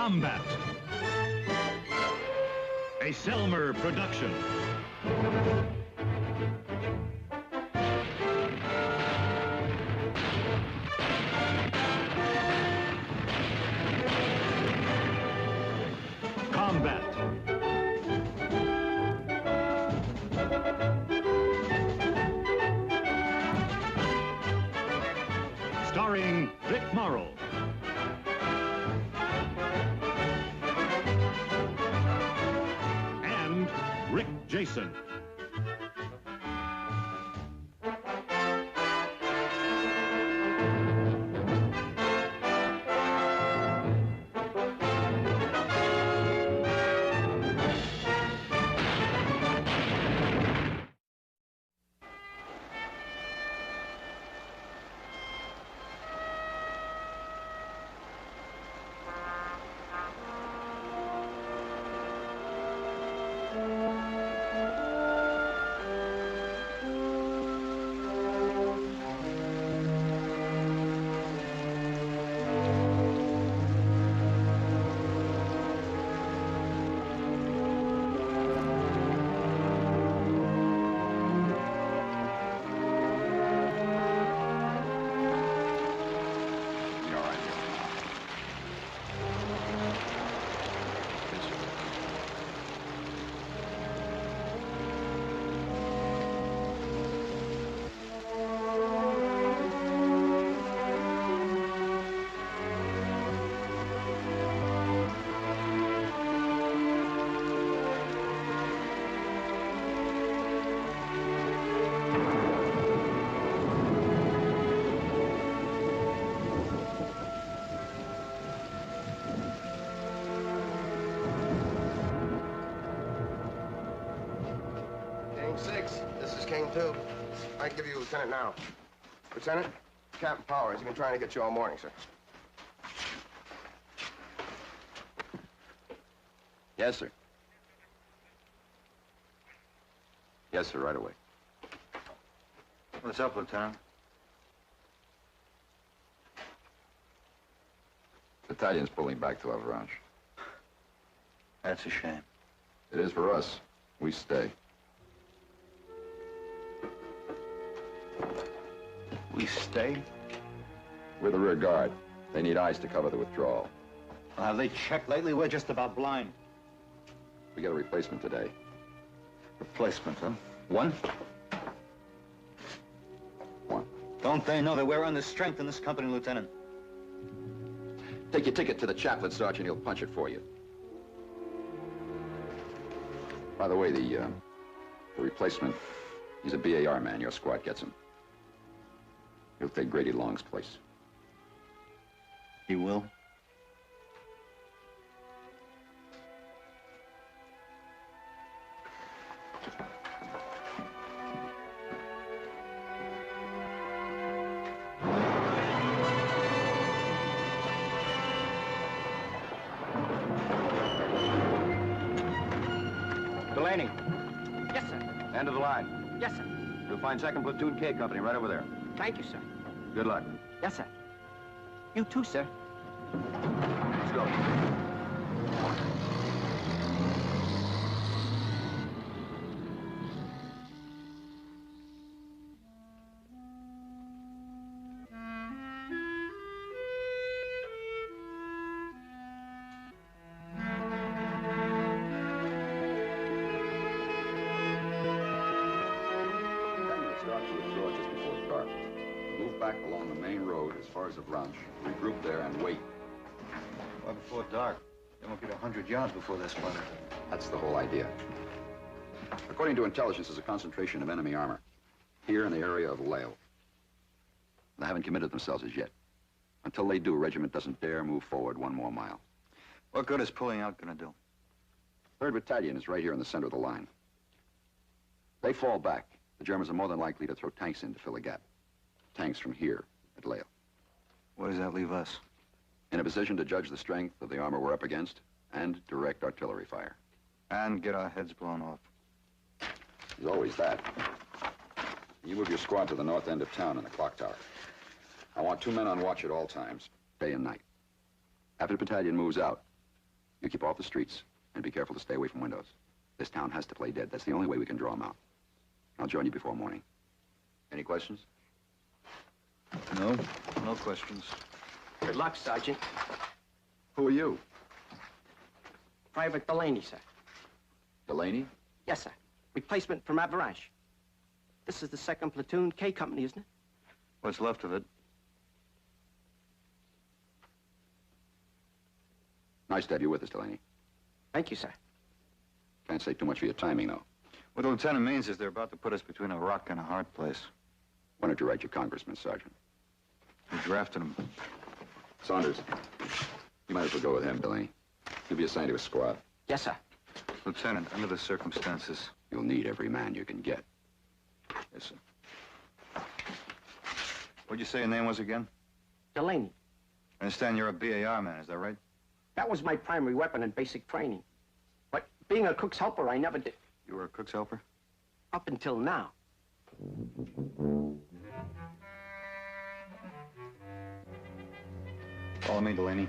Combat. A Selmer production. Combat. Starring Vic Morrow. And Rick Jason. King 2. I can give you a lieutenant now. Lieutenant, Captain Powers. He's been trying to get you all morning, sir. Yes, sir. Yes, sir, right away. What's up, Lieutenant? Battalion's pulling back to Avranches. That's a shame. It is for us. We stay. We stay? We're the rear guard. They need eyes to cover the withdrawal. Well, have they checked lately? We're just about blind. We get a replacement today. Replacement, huh? One? One. Don't they know that we're under strength in this company, Lieutenant? Take your ticket to the chaplain, Sergeant. He'll punch it for you. By the way, the replacement, he's a BAR man. Your squad gets him. He'll take Grady Long's place. He will? Delaney. Yes, sir. End of the line. Yes, sir. You'll find 2nd Platoon K Company right over there. Thank you, sir. Good luck. Yes, sir. You too, sir. Let's go. Along the main road as far as Avranches. Regroup there and wait. Well, before dark. They won't get 100 yards before they're spotted. That's the whole idea. According to intelligence, there's a concentration of enemy armor here in the area of Leo. They haven't committed themselves as yet. Until they do, regiment doesn't dare move forward one more mile. What good is pulling out gonna do? 3rd Battalion is right here in the center of the line. They fall back. The Germans are more than likely to throw tanks in to fill a gap. Tanks from here at Leo. Where does that leave us? In a position to judge the strength of the armor we're up against and direct artillery fire. And get our heads blown off. There's always that. You move your squad to the north end of town in the clock tower. I want 2 men on watch at all times, day and night. After the battalion moves out, You keep off the streets and be careful to stay away from windows. This town has to play dead. That's the only way we can draw them out. I'll join you before morning. Any questions? No, no questions. Good luck, Sergeant. Who are you? Private Delaney, sir. Delaney? Yes, sir. Replacement from Avalanche. This is the 2nd Platoon K Company, isn't it? What's left of it? Nice to have you with us, Delaney. Thank you, sir. Can't say too much for your timing, though. What the lieutenant means is they're about to put us between a rock and a hard place. Why don't you write your congressman, Sergeant? We drafted him. Saunders, you might as well go with him, Delaney. You'll be assigned to a squad. Yes, sir. Lieutenant, under the circumstances. You'll need every man you can get. Yes, sir. What'd you say your name was again? Delaney. I understand you're a BAR man, is that right? That was my primary weapon in basic training. But being a cook's helper, I never did. You were a cook's helper? Up until now. Follow me, Delaney.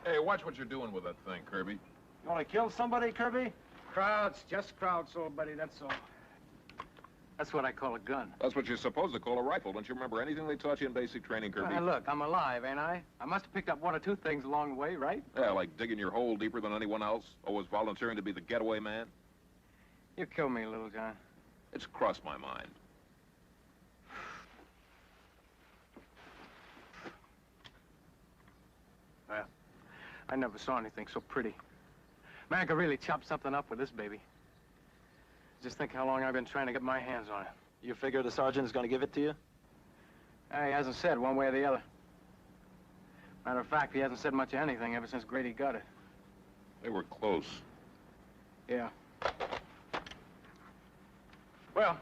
Hey, watch what you're doing with that thing, Kirby. You want to kill somebody, Kirby? Crowds, just crowds, old buddy, that's all. That's what I call a gun. That's what you're supposed to call a rifle. Don't you remember anything they taught you in basic training, Kirby? Look, I'm alive, ain't I? I must have picked up 1 or 2 things along the way, right? Yeah, like digging your hole deeper than anyone else, always volunteering to be the getaway man. You kill me, Little John. It's crossed my mind. Well, I never saw anything so pretty. Man could really chop something up with this baby. Just think how long I've been trying to get my hands on it. You figure the sergeant is going to give it to you? He hasn't said one way or the other. Matter of fact, he hasn't said much of anything ever since Grady got it. They were close. Yeah. Well,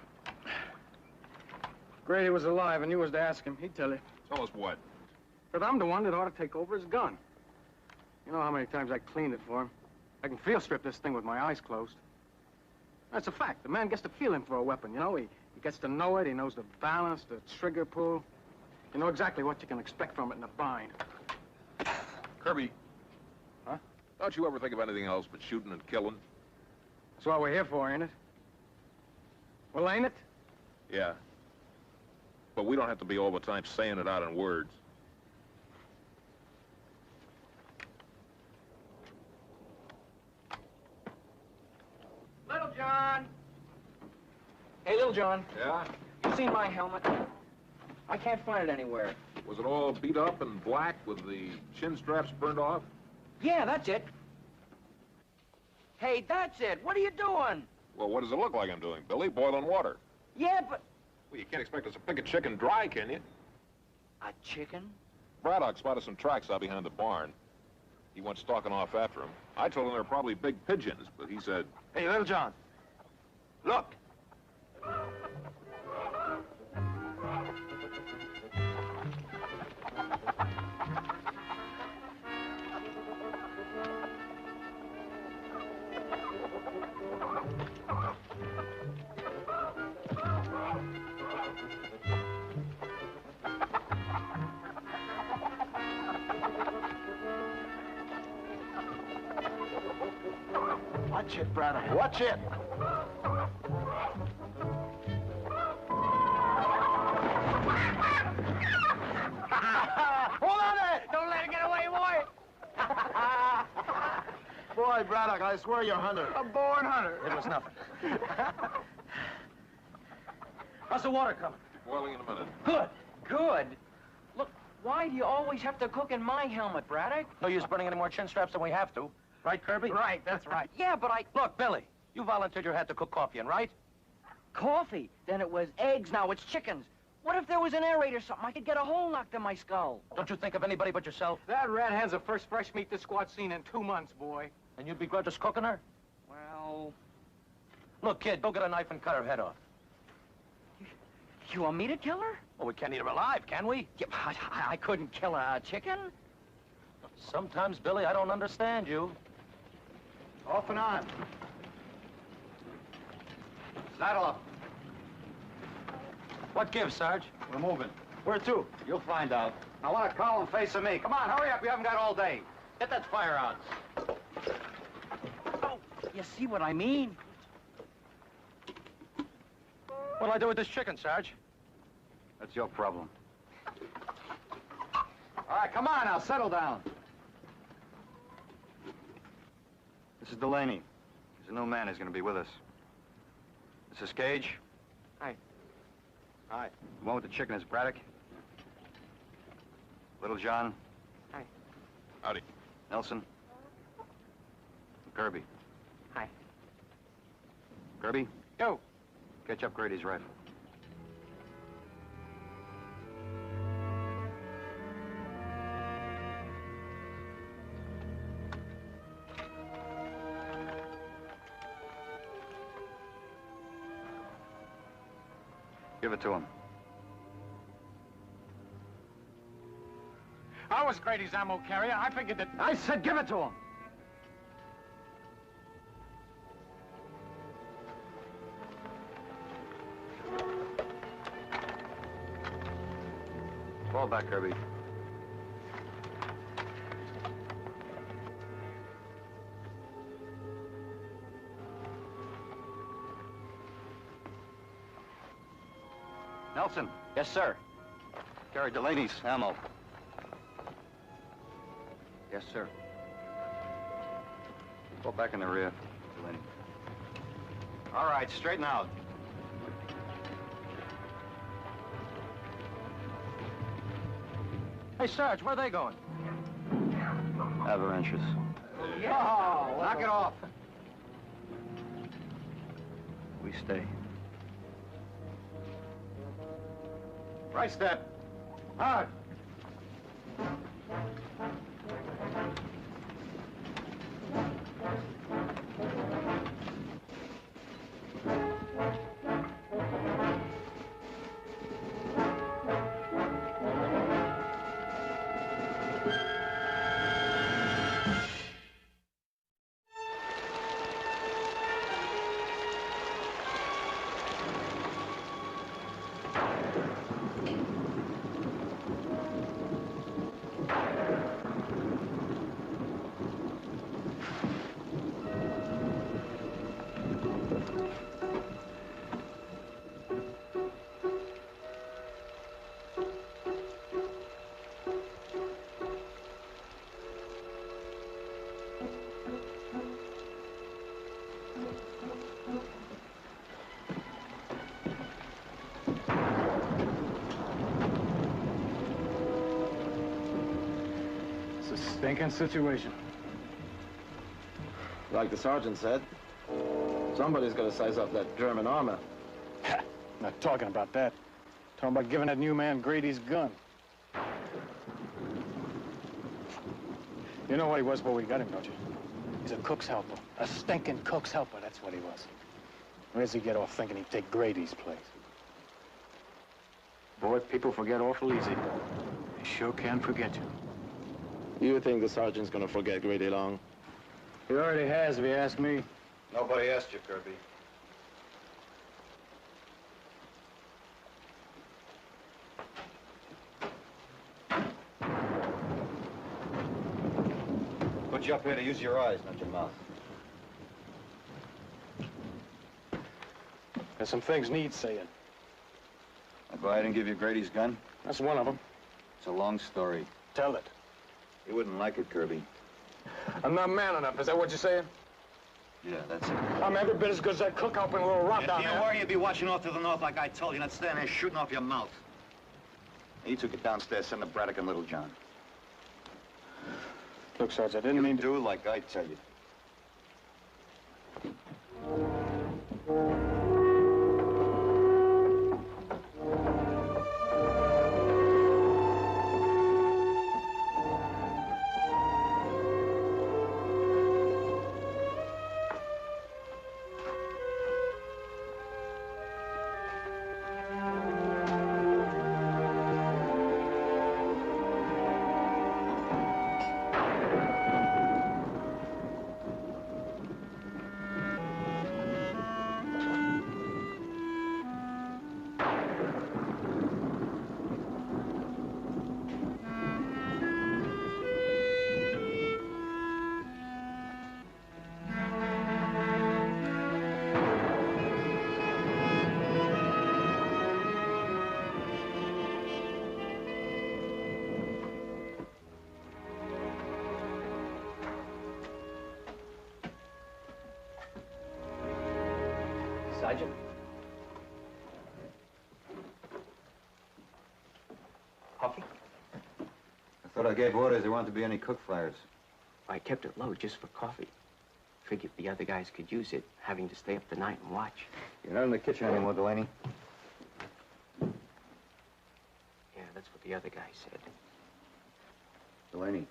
Grady was alive and you was to ask him. He'd tell you. Tell us what? But I'm the one that ought to take over his gun. You know how many times I cleaned it for him. I can field strip this thing with my eyes closed. That's a fact. The man gets the feeling for a weapon, you know? He gets to know it. He knows the balance, the trigger pull. You know exactly what you can expect from it in a bind. Kirby. Huh? Don't you ever think of anything else but shooting and killing? That's what we're here for, ain't it? Well, ain't it? Yeah. But we don't have to be all the time saying it out in words. Little John! Hey, Little John. Yeah? You seen my helmet? I can't find it anywhere. Was it all beat up and black with the chin straps burned off? Yeah, that's it. Hey, that's it. What are you doing? Well, what does it look like I'm doing, Billy? Boiling water. Yeah, but... Well, you can't expect us to pick a chicken dry, can you? A chicken? Braddock spotted some tracks out behind the barn. He went stalking off after him. I told him they were probably big pigeons, but he said, Hey, Little John, look. Watch it, brother. Watch it. Hold on there! Don't let it get away, boy! Boy, Braddock, I swear you're a hunter. A born hunter. It was nothing. How's the water coming? boiling in a minute. Good. Good. Look, why do you always have to cook in my helmet, Braddock? No use burning any more chin straps than we have to. Right, Kirby? Right, that's right. Yeah, but I... Look, Billy, you volunteered your head to cook coffee in, right? Coffee. Then it was eggs, now it's chickens. What if there was an air raid or something? I could get a hole knocked in my skull. Don't you think of anybody but yourself? That redhead's the first fresh meat this squad's seen in 2 months, boy. And you'd begrudge us cooking her? Well... Look, kid, go get a knife and cut her head off. You want me to kill her? Well, we can't eat her alive, can we? Yeah, I couldn't kill a chicken. Sometimes, Billy, I don't understand you. Off and on. Saddle up. What gives, Sarge? We're moving. Where to? You'll find out. I want a column facing me. Come on, hurry up. You haven't got all day. Get that fire on. Oh, you see what I mean? What'll I do with this chicken, Sarge? That's your problem. All right, come on now. Settle down. This is Delaney. He's a new man who's going to be with us. This is Cage. Hi. Hi. The one with the chicken is Braddock. Little John. Hi. Howdy. Nelson. And Kirby. Hi. Kirby, Yo. catch up Grady's rifle. Give it to him. I was Grady's ammo carrier. I figured that... I said give it to him! Fall back, Kirby. Nelson, Yes, sir. carry Delaney's ammo. Yes, sir. Fall back in the rear, Delaney. All right, straighten out. Hey, Sarge, where are they going? Avalanches. Oh, Knock it off. We stay. Right step. Hard. It's a stinking situation. Like the sergeant said, somebody's got to size up that German armor. Not talking about that. Talking about giving that new man Grady's gun. You know what he was before we got him, don't you? He's a cook's helper. A stinking cook's helper, that's what he was. Where does he get off thinking he'd take Grady's place? Boy, people forget awful easy. They sure can forget you. You think the sergeant's gonna forget Grady long? He already has, if you ask me. Nobody asked you, Kirby. Put you up here to use your eyes, not your mouth. There's some things need saying. I'll go ahead and give you Grady's gun. That's one of them. It's a long story. Tell it. You wouldn't like it, Kirby. I'm not man enough, is that what you're saying? Yeah, that's it. I'm every bit as good as that cook helping a little rot down there. were, you'd be watching off to the north like I told you, not standing there shooting off your mouth. You took it downstairs, send the Braddock and Little John. Look, Sarge, I didn't mean to... Do like I tell you. Sergeant. Coffee? I thought I gave orders there weren't to be any cook fires. I kept it low just for coffee. Figured the other guys could use it, having to stay up the night and watch. You're not in the kitchen anymore, Delaney. Yeah, that's what the other guy said. Delaney.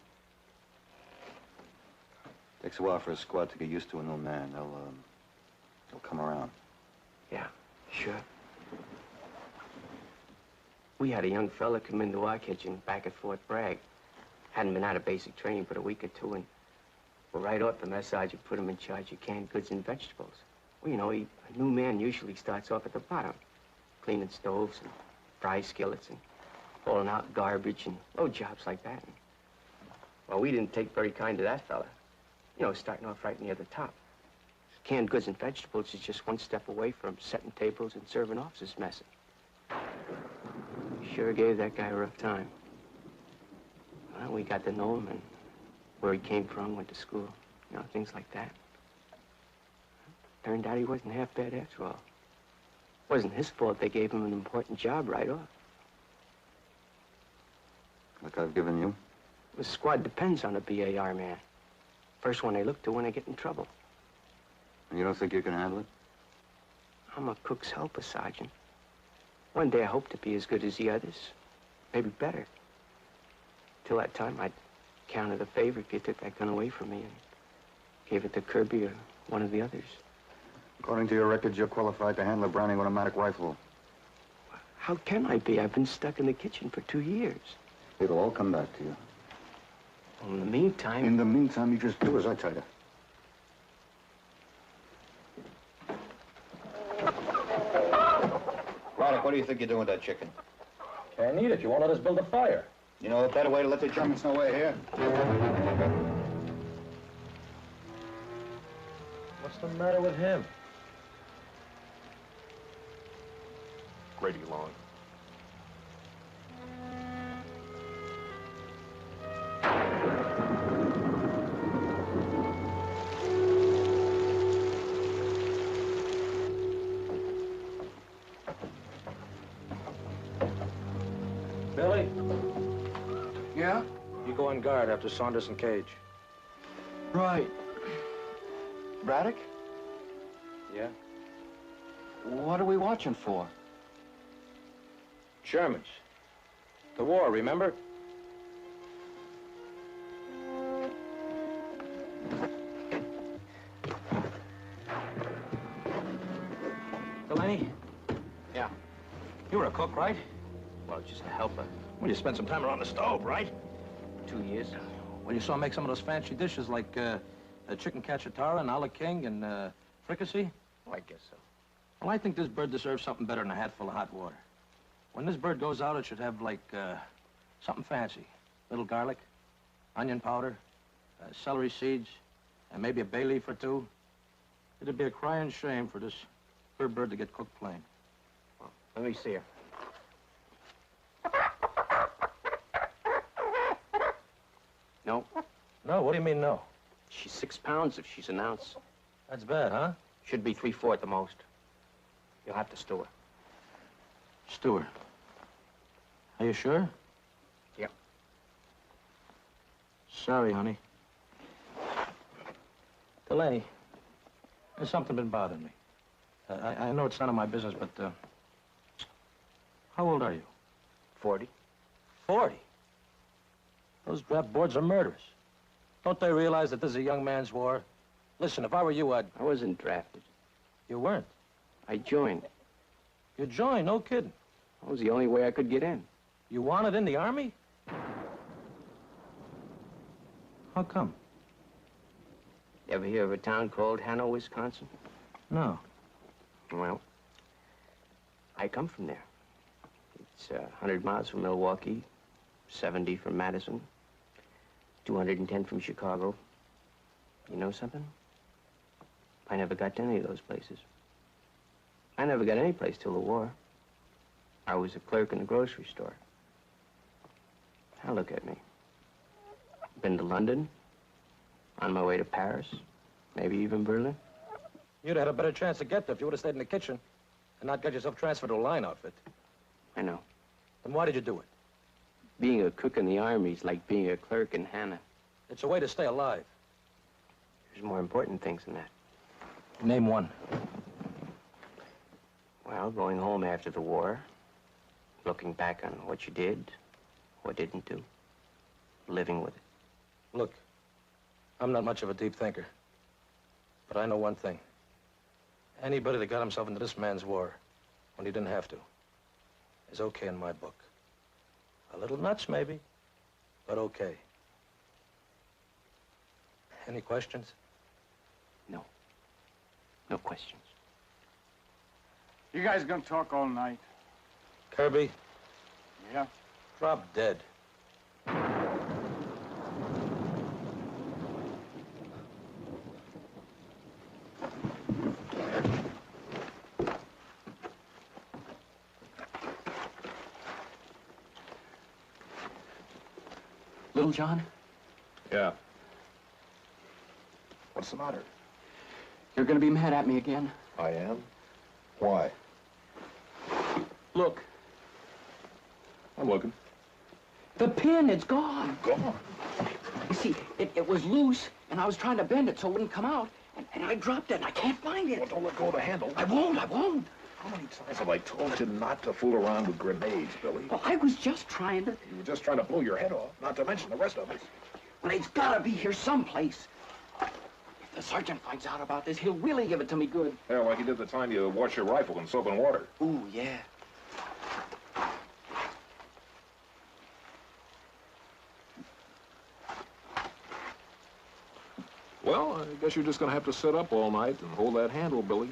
Takes a while for a squad to get used to a new man. They'll come around. Yeah, sure. We had a young fella come into our kitchen back at Fort Bragg. Hadn't been out of basic training but a week or two, and right off the mess sergeant put him in charge of canned goods and vegetables. Well, you know, a new man usually starts off at the bottom, cleaning stoves and fry skillets and hauling out garbage and load jobs like that. And, well, we didn't take very kind to that fella. You know, starting off right near the top. Canned goods and vegetables is just one step away from setting tables and serving officers' messes. Sure gave that guy a rough time. Well, we got to know him and where he came from, went to school, you know, things like that. Turned out he wasn't half bad after all. Wasn't his fault they gave him an important job right off. Like I've given you? The squad depends on a BAR man. First one they look to when they get in trouble. And you don't think you can handle it? I'm a cook's helper, Sergeant. One day I hope to be as good as the others. Maybe better. Till that time, I'd count it a favor if you took that gun away from me and gave it to Kirby or one of the others. According to your records, you're qualified to handle a Browning automatic rifle. How can I be? I've been stuck in the kitchen for 2 years. It'll all come back to you. In the meantime... In the meantime, you just do as I tell you. Roddick, what do you think you're doing with that chicken? Can't eat it. You won't let us build a fire. You know a better way to let the Germans know we're here? What's the matter with him? Grady Long. Billy, Yeah? you go on guard after Saunders and Cage. Right. Braddock? Yeah? What are we watching for? Germans. The war, remember? Delaney? Yeah. You were a cook, right? Well, just a helper. Well, you spent some time around the stove, right? 2 years. Well, you saw him make some of those fancy dishes like chicken cacciatore and ala king and fricassee? Well, I guess so. Well, I think this bird deserves something better than a hatful of hot water. When this bird goes out, it should have, like, something fancy. Little garlic, onion powder, celery seeds, and maybe a bay leaf or two. It'd be a crying shame for this poor bird to get cooked plain. Well, let me see her. No. No, what do you mean, no? She's 6 pounds if she's an ounce. That's bad, huh? Should be 3/4 the most. You'll have to stew her. Stew her. Are you sure? Yep. Sorry, honey. Delaney, there's something been bothering me. I know it's none of my business, but, how old are you? 40. 40? Those draft boards are murderers. Don't they realize that this is a young man's war? Listen, if I were you, I wasn't drafted. You weren't. I joined. You joined, no kidding. That was the only way I could get in. You wanted in the Army? How come? You ever hear of a town called Hanno, Wisconsin? No. Well, I come from there. It's 100 miles from Milwaukee, 70 from Madison, 210 from Chicago. You know something? I never got to any of those places. I never got any place till the war. I was a clerk in a grocery store. Now look at me. Been to London, on my way to Paris, maybe even Berlin. You'd have had a better chance to get there if you would have stayed in the kitchen and not got yourself transferred to a line outfit. I know. Then why did you do it? Being a cook in the Army is like being a clerk in Hannah. It's a way to stay alive. There's more important things than that. Name one. Well, going home after the war, looking back on what you did, or didn't do, living with it. Look, I'm not much of a deep thinker, but I know one thing. Anybody that got himself into this man's war when he didn't have to is okay in my book. A little nuts, maybe, but okay. Any questions? No. No questions. You guys gonna talk all night? Kirby, Yeah. drop dead. Little John, Yeah. What's the matter? you're gonna be mad at me again. I am? Why? Look, I'm looking. the pin, it's gone. Gone. You see, it was loose, and I was trying to bend it so it wouldn't come out, and I dropped it, and I can't find it. Well, don't let go of the handle. I won't. How many times have I told you not to fool around with grenades, Billy? Well, I was just trying to... You were just trying to blow your head off, not to mention the rest of us. Well, it's gotta be here someplace. If the sergeant finds out about this, he'll really give it to me good. Yeah, like you did the time you washed your rifle in soap and water. Ooh, yeah. Well, I guess you're just gonna have to sit up all night and hold that handle, Billy.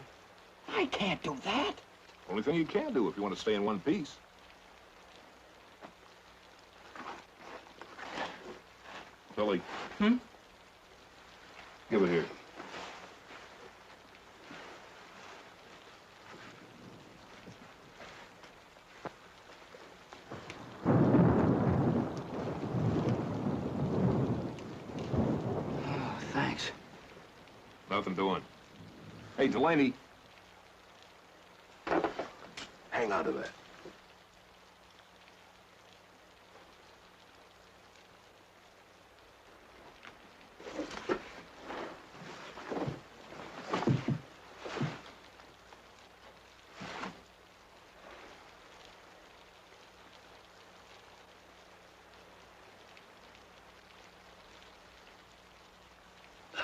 I can't do that. Only thing you can do if you want to stay in one piece. Billy. Hmm? Give it here. Oh, thanks. Nothing doing. Hey, Delaney. Hang on to that.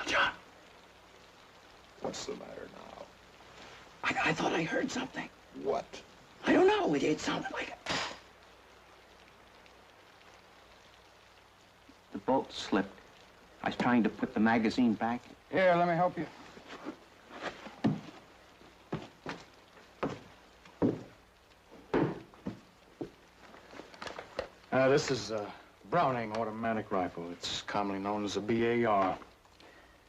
John, What's the matter now? I thought I heard something. What? I don't know. It sounded like it. The bolt slipped. I was trying to put the magazine back. Here, let me help you. This is a Browning automatic rifle. It's commonly known as a BAR.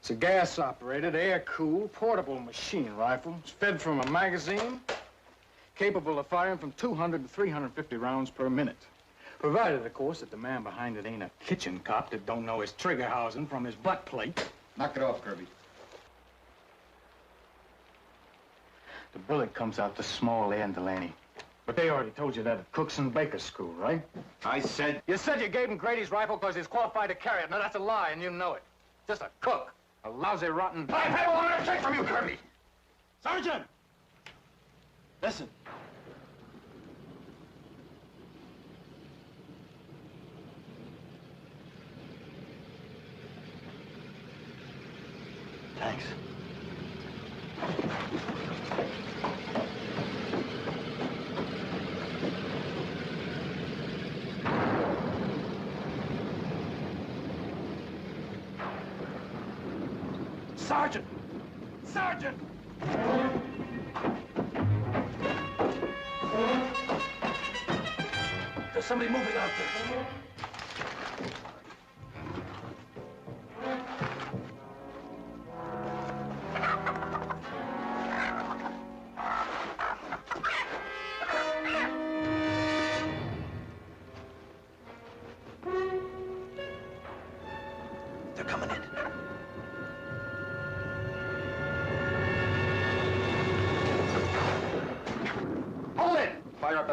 It's a gas-operated, air-cooled, portable machine rifle. It's fed from a magazine, capable of firing from 200 to 350 rounds per minute. Provided, of course, that the man behind it ain't a kitchen cop that don't know his trigger housing from his butt plate. Knock it off, Kirby. The bullet comes out the small end, Delaney. But they already told you that at Cook's and Baker's school, right? I said... You said you gave him Grady's rifle because he's qualified to carry it. Now, that's a lie, and you know it. Just a cook. A lousy, rotten... I have a lot to take from you, Kirby! Sergeant! Listen. Thanks. Sergeant! Sergeant! There's somebody moving out there. They're coming in.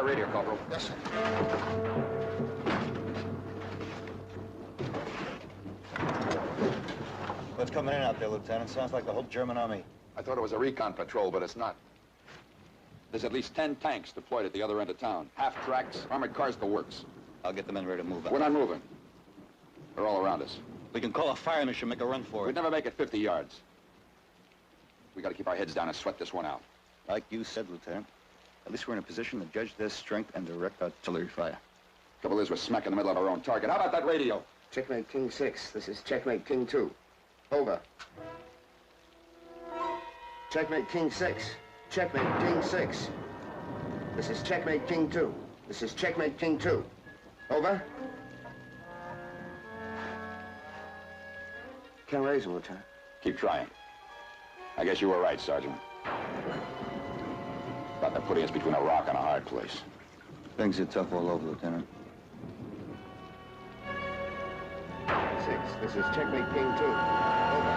radio, Corporal. Yes, sir. What's coming in out there, Lieutenant? Sounds like the whole German army. I thought it was a recon patrol, but it's not. There's at least 10 tanks deployed at the other end of town. Half tracks, armored cars, the works. I'll get the men ready to move out. We're not moving. They're all around us. We can call a fire mission, make a run for We'd it. never make it 50 yards. We got to keep our heads down and sweat this one out. Like you said, Lieutenant. At least we're in a position to judge their strength and direct artillery fire. Trouble is, we're smack in the middle of our own target. How about that radio? Checkmate King 6. This is Checkmate King 2. Over. Checkmate King 6. Checkmate King 6. This is Checkmate King 2. This is Checkmate King 2. Over. Can't raise him, Lieutenant. Keep trying. I guess you were right, Sergeant. About that putting us between a rock and a hard place. Things are tough all over, Lieutenant. 6. This is Checkmate King 2. Over.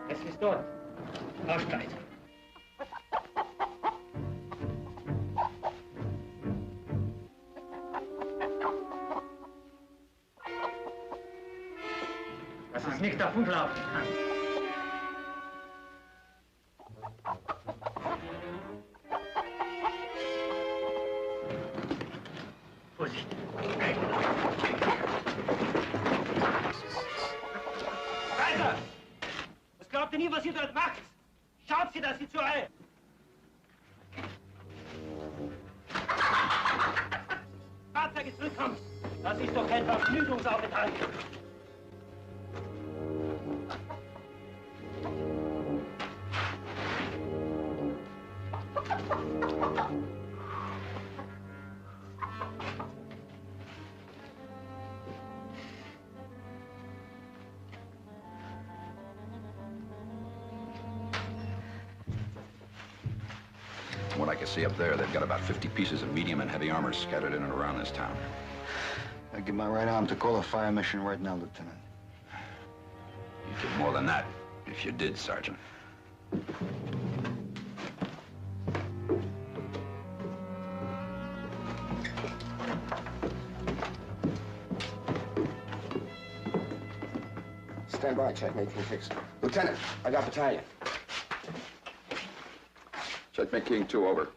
Es ist dort. Aufsteigt. Das ist nicht der Funklauf. Vorsicht. Weiter! Was glaubt ihr nie, was ihr dort macht? Schaut sie, dass sie zur Reihe. Fahrzeuge zurückkommen. Das ist doch kein Vergnügungsaufenthalt. From what I can see up there, they've got about 50 pieces of medium and heavy armor scattered in and around this town. I give my right arm to call a fire mission right now, Lieutenant. You'd get more than that if you did, Sergeant. Stand by, Checkmate King 6. Lieutenant, I got battalion. Checkmate King 2, over.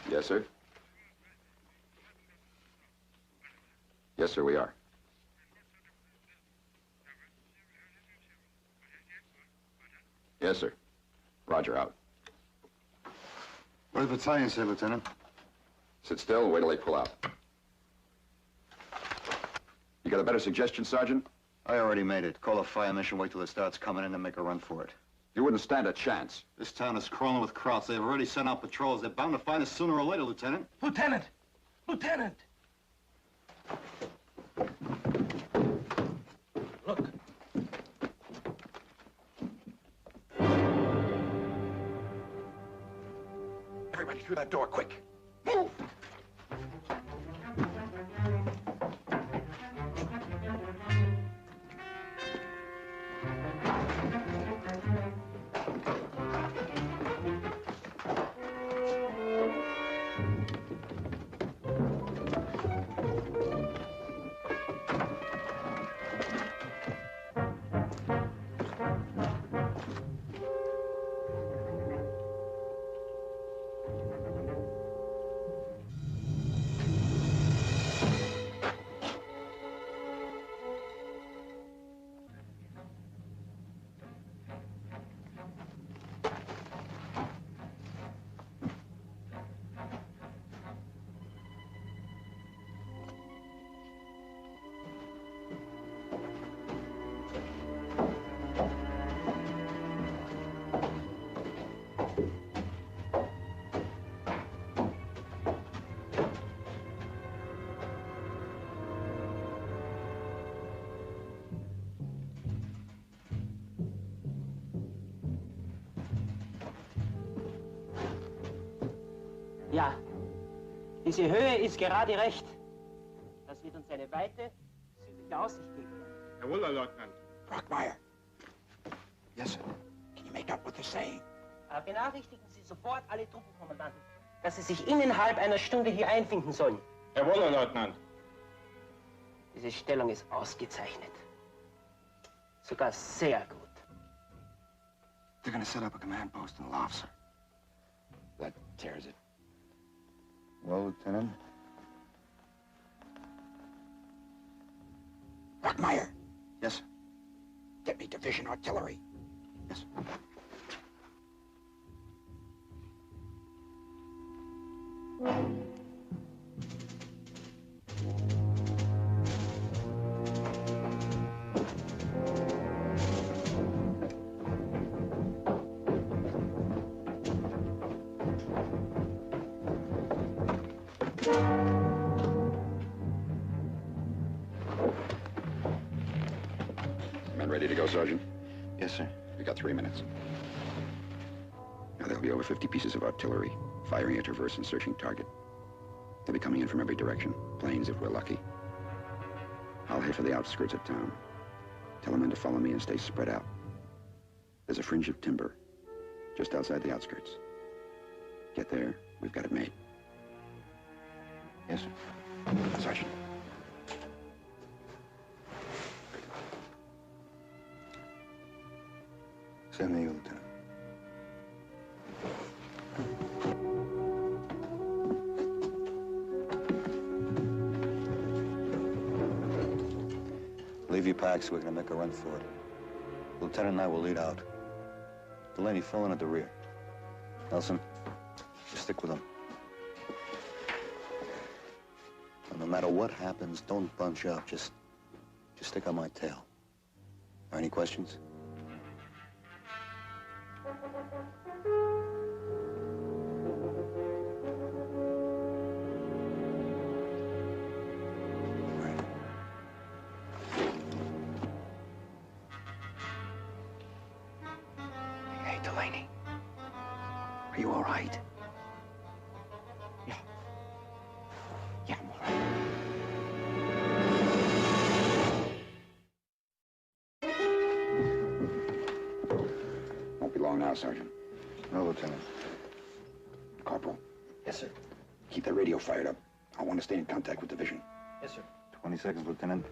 Yes, sir. Yes, sir, we are. Yes, sir. Roger, out. What does the battalion say, Lieutenant? Sit still and wait till they pull out. You got a better suggestion, Sergeant? I already made it. Call a fire mission, wait till it starts coming in and make a run for it. You wouldn't stand a chance. This town is crawling with Krauts. They've already sent out patrols. They're bound to find us sooner or later, Lieutenant. Lieutenant! Lieutenant! Look. Everybody through that door, quick. Move! Diese Höhe ist gerade recht. Das wird uns eine weite, südliche Aussicht geben. Jawohl, Herr Leutnant. Brockmeyer. Yes, sir. Can you make out what they're saying? Benachrichtigen Sie sofort alle Truppenkommandanten, dass sie sich innerhalb einer Stunde hier einfinden sollen. Jawohl, Herr Leutnant. Diese Stellung ist ausgezeichnet. Sogar sehr gut. They're gonna set up a command post in the loft, sir. That tears it. Well, Lieutenant? Brockmeyer. Yes, sir. Get me division artillery. Yes, sir. Men ready to go, Sergeant? Yes, sir. We got 3 minutes. Now, there'll be over 50 pieces of artillery, firing a traverse and searching target. They'll be coming in from every direction, planes if we're lucky. I'll head for the outskirts of town. Tell the men to follow me and stay spread out. There's a fringe of timber just outside the outskirts. Get there, we've got it made. Yes, sir. Sergeant. Same to you, Lieutenant. Leave your packs, we're gonna make a run for it. Lieutenant and I will lead out. Delaney, fill in at the rear. Nelson, you stick with them. And no matter what happens, don't bunch up. Just stick on my tail. Any questions? Hey, Delaney. Are you all right? Yeah. Yeah, I'm all right. Won't be long now, Sergeant. No, Lieutenant. Corporal, Yes, sir. keep that radio fired up. I want to stay in contact with division. Yes, sir. 20 seconds, Lieutenant.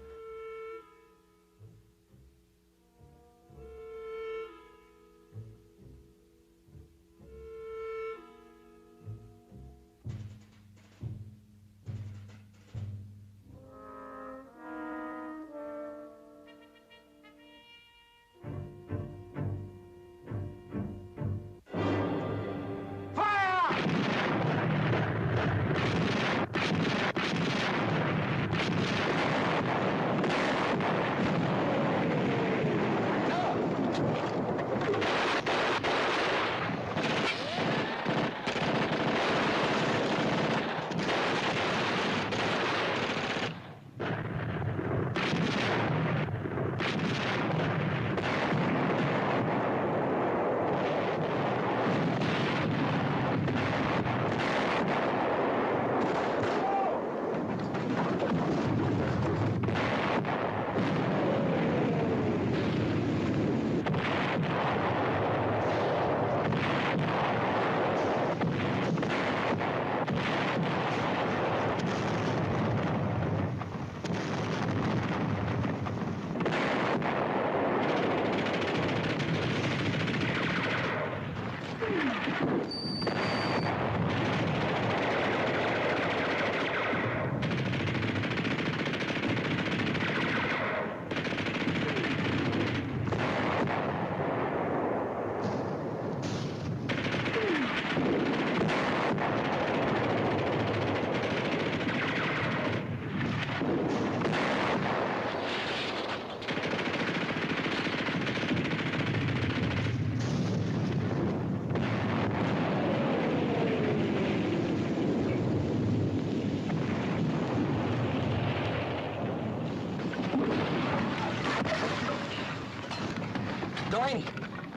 Delaney!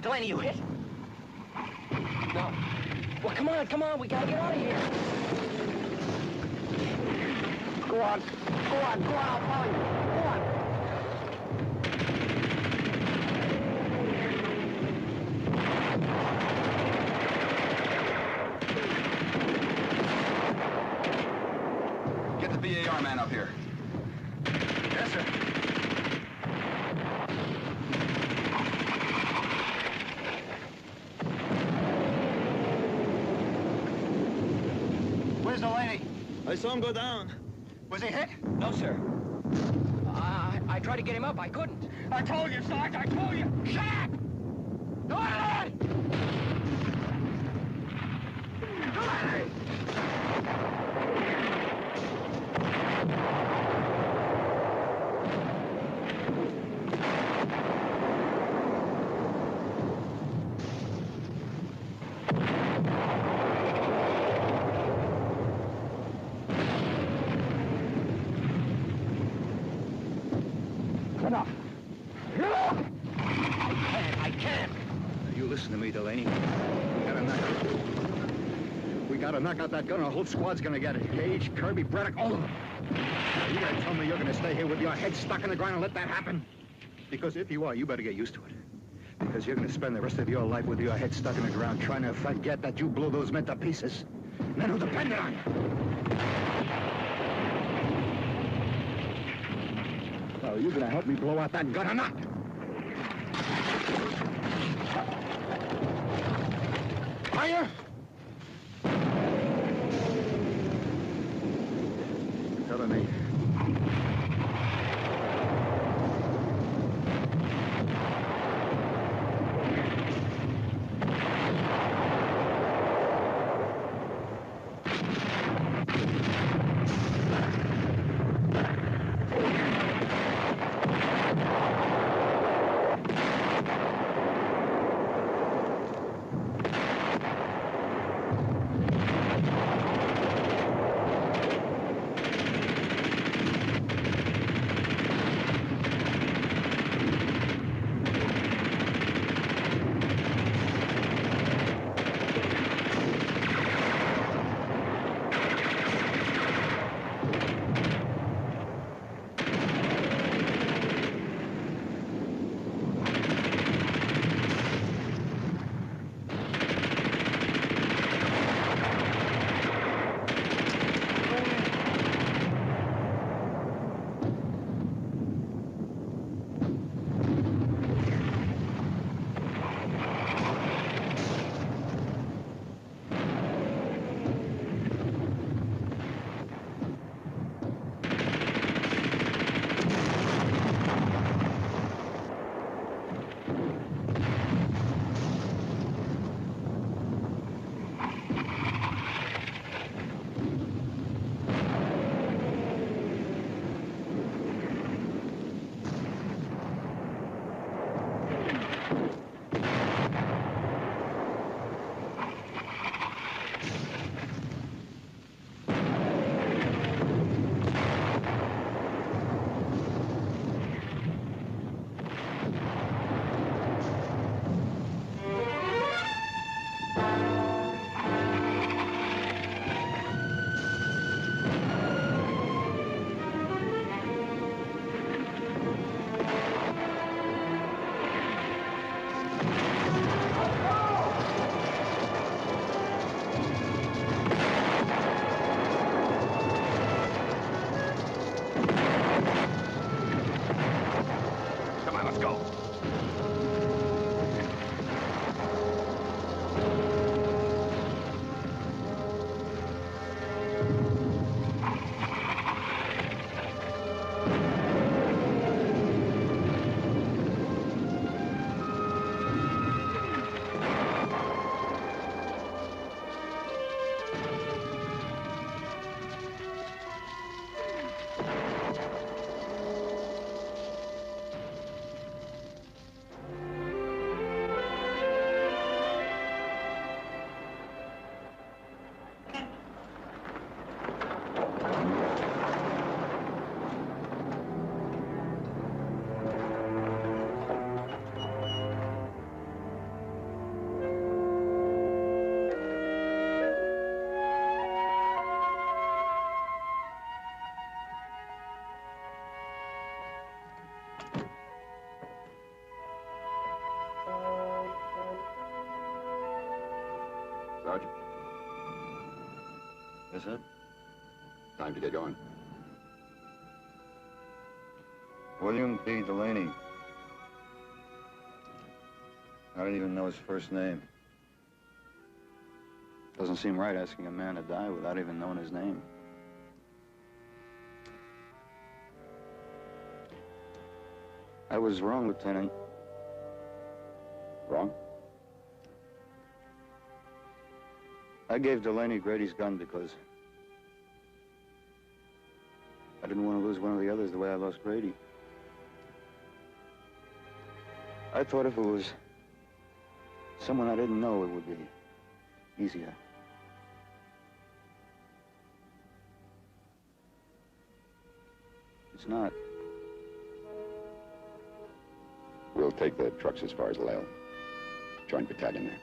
Delaney, you hit? No. Well, come on, we gotta get out of here. on. Go on, I'll follow you. Go on. Get the BAR man up here. Yes, sir. Where's Delaney? I saw him go down. Was he hit? No, sir. I tried to get him up. I couldn't. I told you, Sarge, I told you. Shut up! Delaney! Delaney! Enough. I can't. You listen to me, Delaney. We gotta knock out that gun, or the whole squad's gonna get it. Gage, Kirby, Braddock, all of them. You gonna tell me you're gonna stay here with your head stuck in the ground and let that happen? Because if you are, you better get used to it. Because you're gonna spend the rest of your life with your head stuck in the ground trying to forget that you blew those men to pieces. Men who depended on you. Well, are you gonna help me blow out that gun or not? Are you? Telling me. This it? Time to get going. William P. Delaney. I don't even know his first name. Doesn't seem right asking a man to die without even knowing his name. I was wrong, Lieutenant. Wrong? I gave Delaney Grady's gun because I didn't want to lose one of the others the way I lost Grady. I thought if it was someone I didn't know, it would be easier. It's not. We'll take the trucks as far as Lale. Joint battalion there.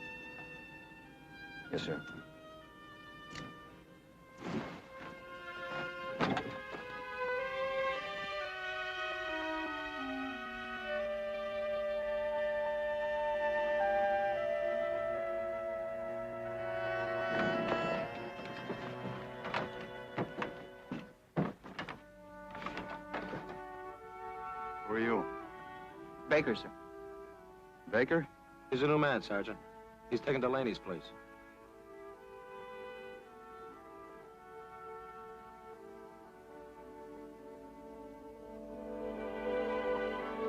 Yes, sir. Who are you? Baker, sir. Baker? He's a new man, Sergeant. He's taking Delaney's place.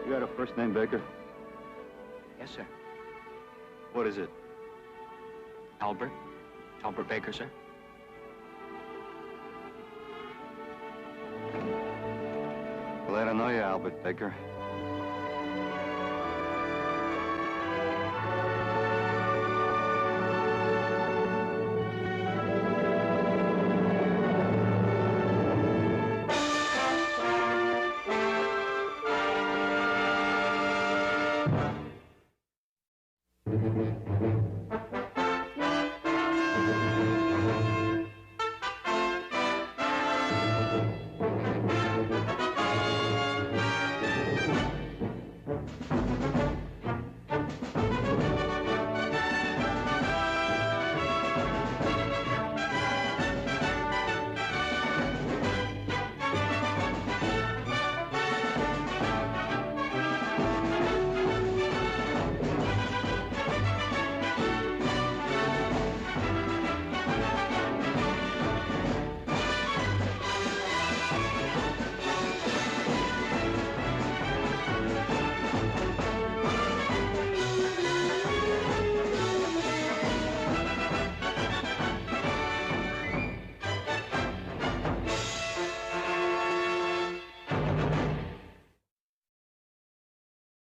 You got a first name, Baker? Yes, sir. What is it? Albert. Albert Baker, sir. Glad I know you, Albert Baker.